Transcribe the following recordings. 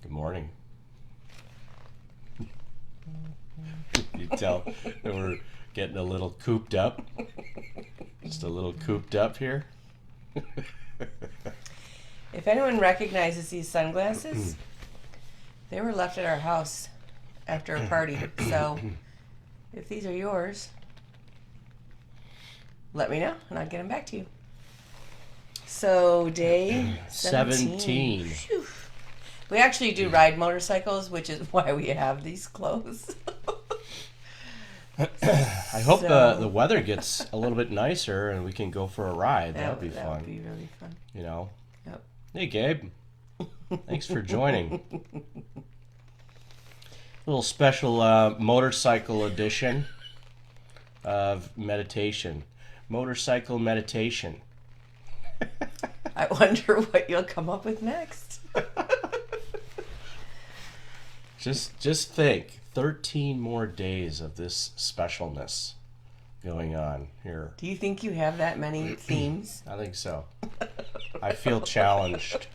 Good morning. You tell that we're getting a little cooped up. Just a little cooped up here. If anyone recognizes these sunglasses, they were left at our house after a party. So if these are yours, let me know and I'll get them back to you. So day 17. Whew. We actually do ride motorcycles, which is why we have these clothes. I hope the weather gets a little bit nicer and we can go for a ride. That would be fun. That would be really fun. You know? Yep. Hey, Gabe. Thanks for joining. Little special motorcycle edition of meditation. Motorcycle meditation. I wonder what you'll come up with next. Just think, 13 more days of this specialness going on here. Do you think you have that many themes? I think so. I feel challenged.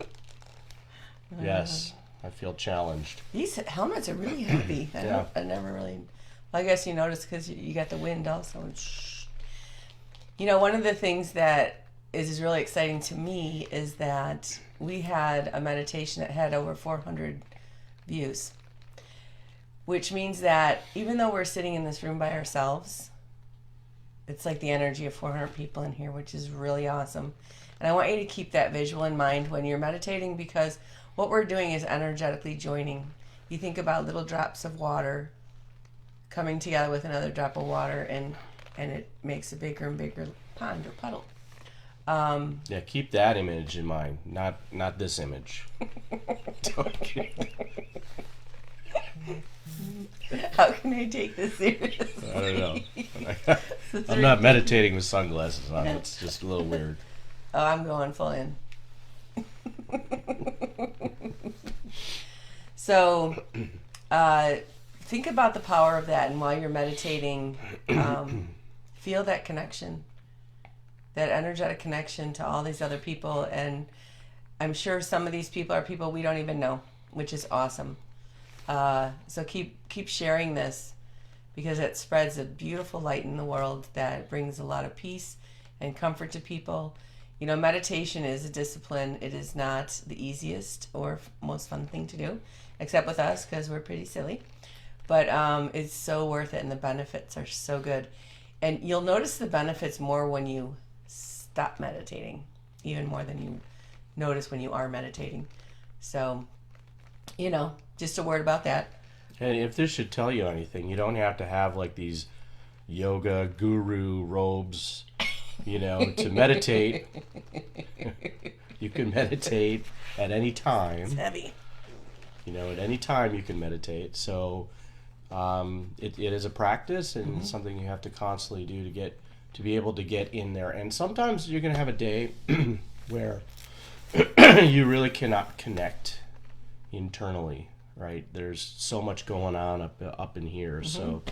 Yes, I feel challenged. These helmets are really heavy. I never really... Well, I guess you noticed because you got the wind also. You know, one of the things that is really exciting to me is that we had a meditation that had over 400 views. Which means that even though we're sitting in this room by ourselves, it's like the energy of 400 people in here, which is really awesome. And I want you to keep that visual in mind when you're meditating, because what we're doing is energetically joining. You think about little drops of water coming together with another drop of water, and it makes a bigger and bigger pond or puddle. Yeah, keep that image in mind, not this image. How can I take this seriously? I don't know. I'm not meditating with sunglasses on. It's just a little weird. Oh, I'm going full in. So, think about the power of that, and while you're meditating, feel that connection, that energetic connection to all these other people. And I'm sure some of these people are people we don't even know, which is awesome. So keep sharing this, because it spreads a beautiful light in the world that brings a lot of peace and comfort to people. You know, meditation is a discipline. It is not the easiest or most fun thing to do, except with us because we're pretty silly. But it's so worth it, and the benefits are so good. And you'll notice the benefits more when you stop meditating, even more than you notice when you are meditating. So, you know, just a word about that. And if this should tell you anything, you don't have to have like these yoga guru robes, you know, to meditate. You can meditate at any time. It's heavy. You know, at any time you can meditate. So it is a practice and something you have to constantly do to be able to get in there. And sometimes you're going to have a day where you really cannot connect internally, right? There's so much going on up in here. So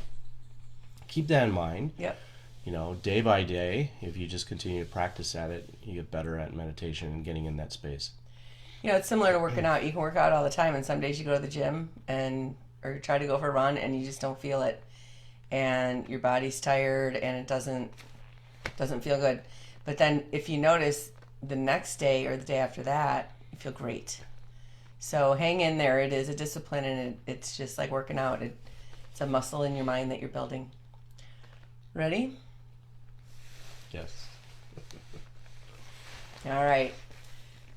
keep that in mind. Yep. You know, day by day, if you just continue to practice at it, you get better at meditation and getting in that space. You know, it's similar to working out. You can work out all the time, and some days you go to the gym or try to go for a run and you just don't feel it, and your body's tired and it doesn't feel good. But then if you notice, the next day or the day after that, you feel great. So hang in there. It is a discipline, and it's just like working out. It's a muscle in your mind that you're building. Ready? Yes. All right.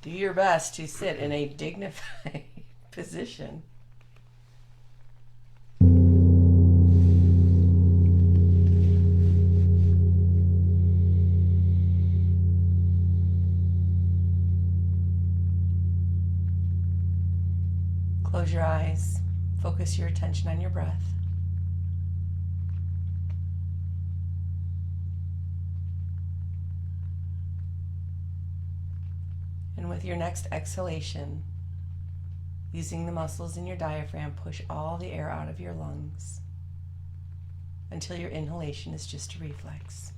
Do your best to sit in a dignified position. Close your eyes. Focus your attention on your breath. And with your next exhalation, using the muscles in your diaphragm, push all the air out of your lungs until your inhalation is just a reflex.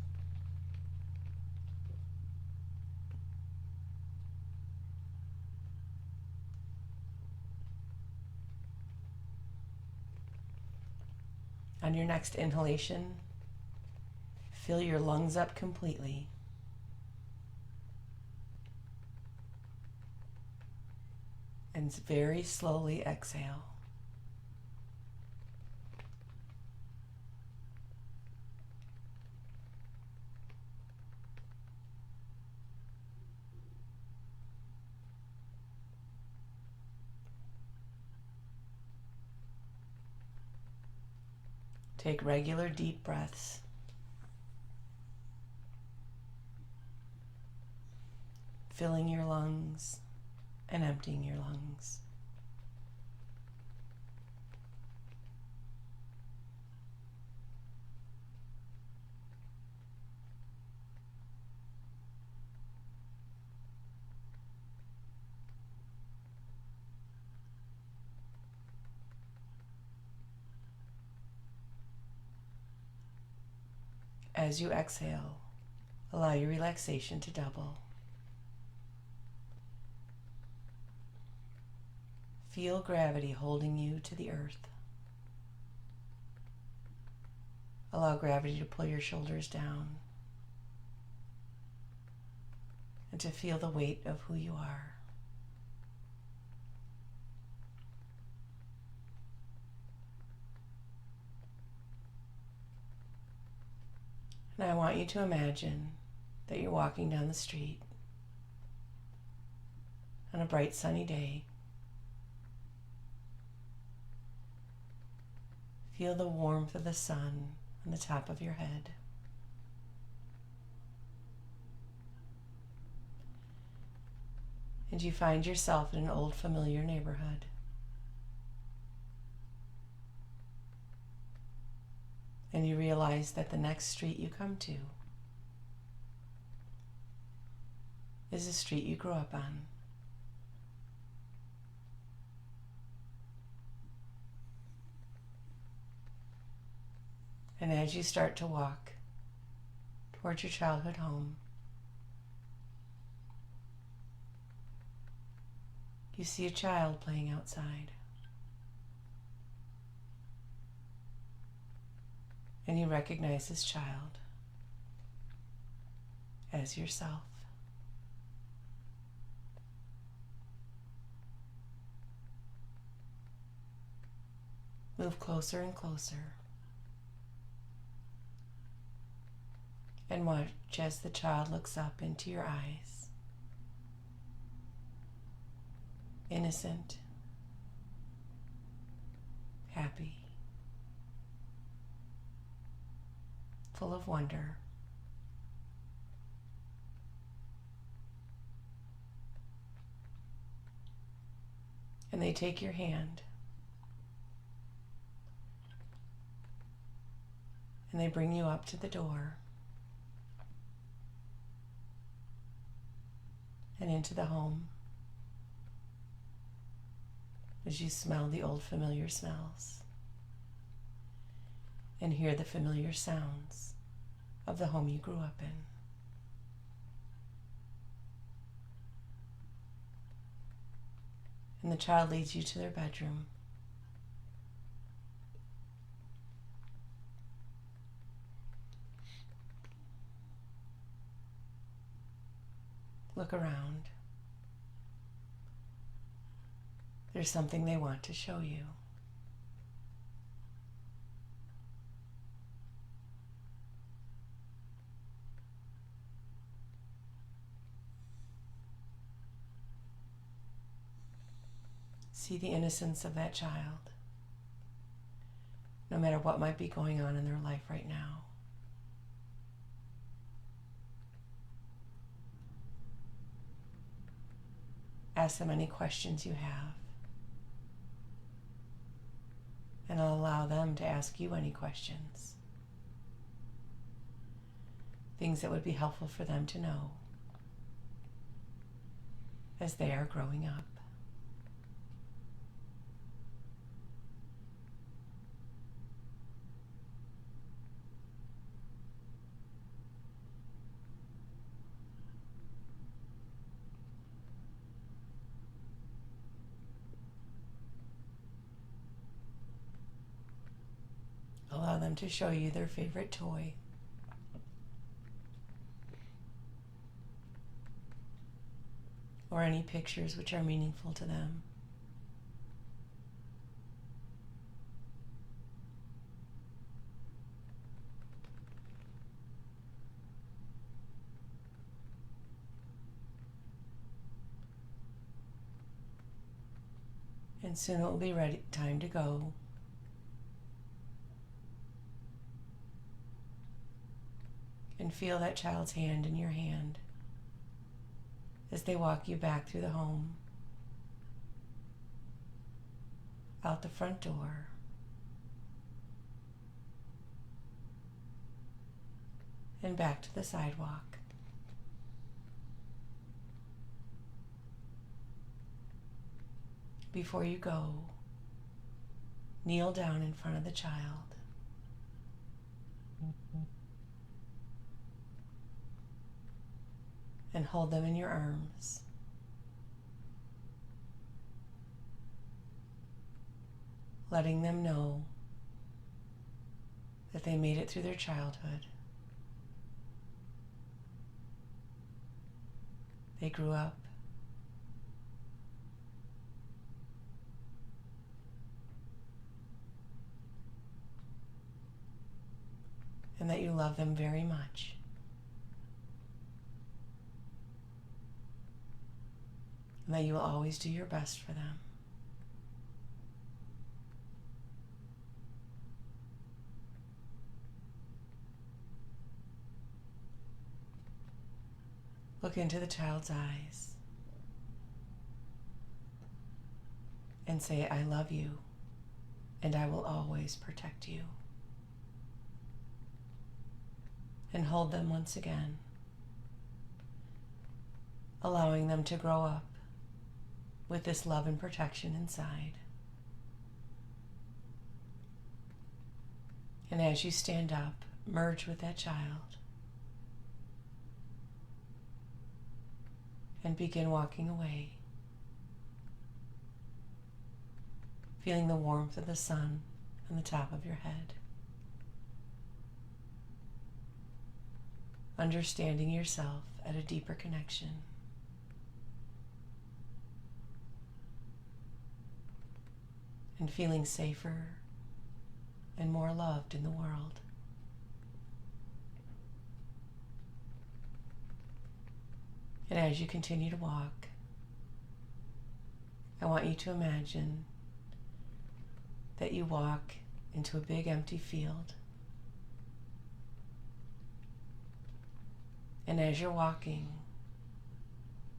On your next inhalation, fill your lungs up completely. And very slowly exhale. Take regular deep breaths. Filling your lungs and emptying your lungs. As you exhale, allow your relaxation to double. Feel gravity holding you to the earth. Allow gravity to pull your shoulders down and to feel the weight of who you are. And I want you to imagine that you're walking down the street on a bright sunny day. Feel the warmth of the sun on the top of your head. And you find yourself in an old familiar neighborhood. And you realize that the next street you come to is the street you grew up on. And as you start to walk towards your childhood home, you see a child playing outside. And you recognize this child as yourself. Move closer and closer. And watch as the child looks up into your eyes. Innocent, happy, full of wonder. And they take your hand and they bring you up to the door and into the home as you smell the old familiar smells and hear the familiar sounds of the home you grew up in. And the child leads you to their bedroom. Look around. There's something they want to show you. See the innocence of that child, no matter what might be going on in their life right now. Ask them any questions you have, and I'll allow them to ask you any questions. Things that would be helpful for them to know as they are growing up. Allow allow them to show you their favorite toy. Or any pictures which are meaningful to them. And soon it will be ready, time to go. And feel that child's hand in your hand as they walk you back through the home, out the front door, and back to the sidewalk. Before you go, kneel down in front of the child. And hold them in your arms. Letting them know that they made it through their childhood. They grew up. And that you love them very much. And that you will always do your best for them. Look into the child's eyes and say, I love you, and I will always protect you. And hold them once again, allowing them to grow up with this love and protection inside. And as you stand up, merge with that child and begin walking away, feeling the warmth of the sun on the top of your head, understanding yourself at a deeper connection. And feeling safer and more loved in the world. And as you continue to walk, I want you to imagine that you walk into a big empty field. And as you're walking,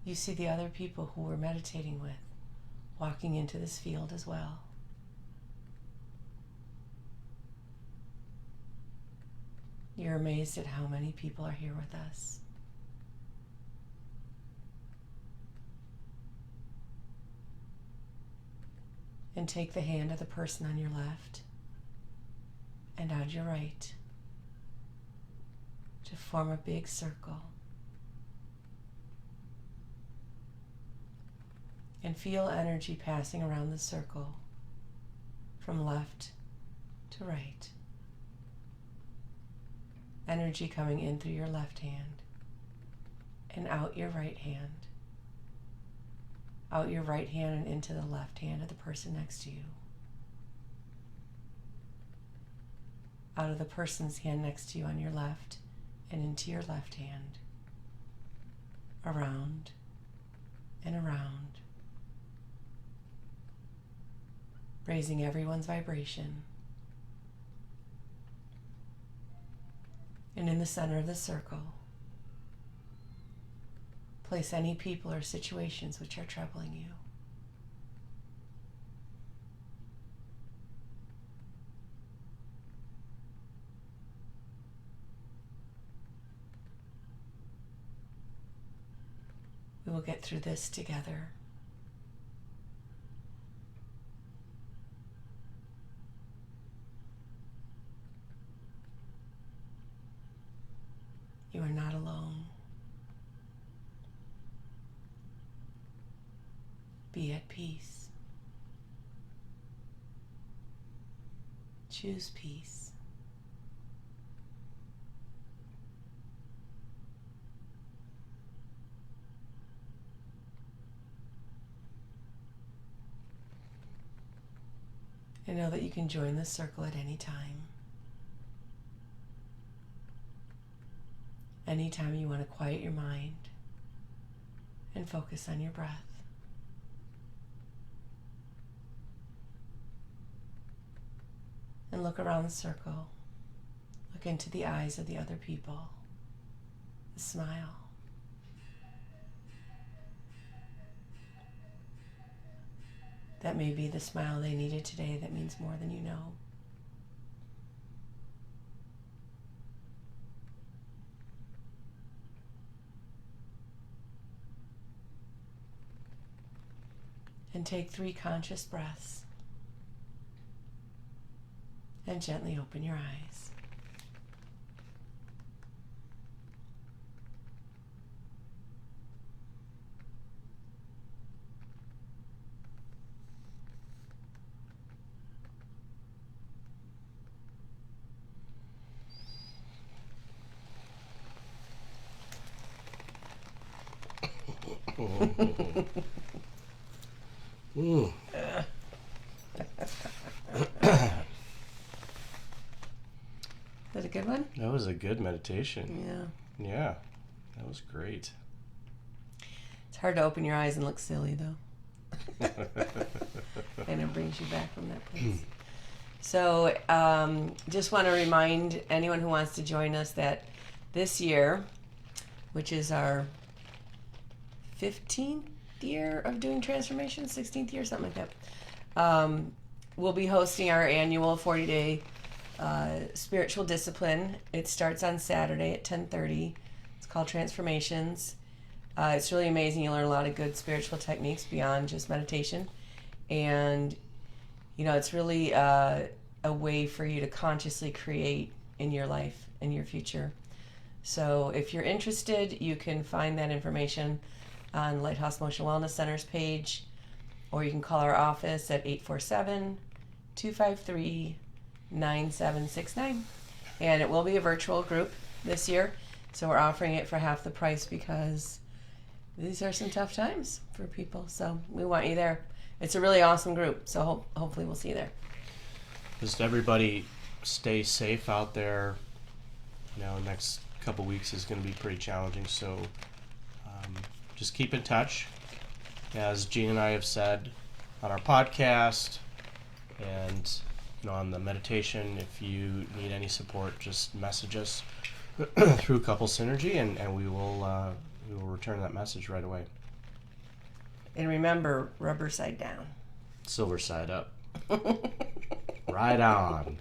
you see the other people who we're meditating with walking into this field as well. You're amazed at how many people are here with us. And take the hand of the person on your left and on your right to form a big circle. And feel energy passing around the circle from left to right. Energy coming in through your left hand and out your right hand. Out your right hand and into the left hand of the person next to you. Out of the person's hand next to you on your left and into your left hand. Around and around. Raising everyone's vibration. And in the center of the circle, place any people or situations which are troubling you. We will get through this together. You are not alone. Be at peace. Choose peace. And know that you can join this circle at any time. Anytime you want to quiet your mind and focus on your breath. And look around the circle. Look into the eyes of the other people. Smile. That may be the smile they needed today that means more than you know. And take 3 conscious breaths. And gently open your eyes. Mm. Is that a good one? That was a good meditation. Yeah. Yeah, that was great. It's hard to open your eyes and look silly, though. And it brings you back from that place. So, just want to remind anyone who wants to join us that this year, which is our 15th year of doing transformation, 16th year, something like that, we'll be hosting our annual 40-day spiritual discipline. It starts on Saturday at 10:30. It's called Transformations. It's really amazing. You learn a lot of good spiritual techniques beyond just meditation. And, you know, it's really a way for you to consciously create in your life, in your future. So if you're interested, you can find that information on Lighthouse Motion Wellness Center's page, or you can call our office at 847-253-9769. And it will be a virtual group this year, so we're offering it for half the price because these are some tough times for people. So we want you there. It's a really awesome group, so hopefully we'll see you there. Just everybody stay safe out there. You know, next couple weeks is going to be pretty challenging, so just keep in touch. As Jean and I have said on our podcast and, you know, on the meditation, if you need any support, just message us through Couple Synergy, and we will return that message right away. And remember, rubber side down. Silver side up. Right on.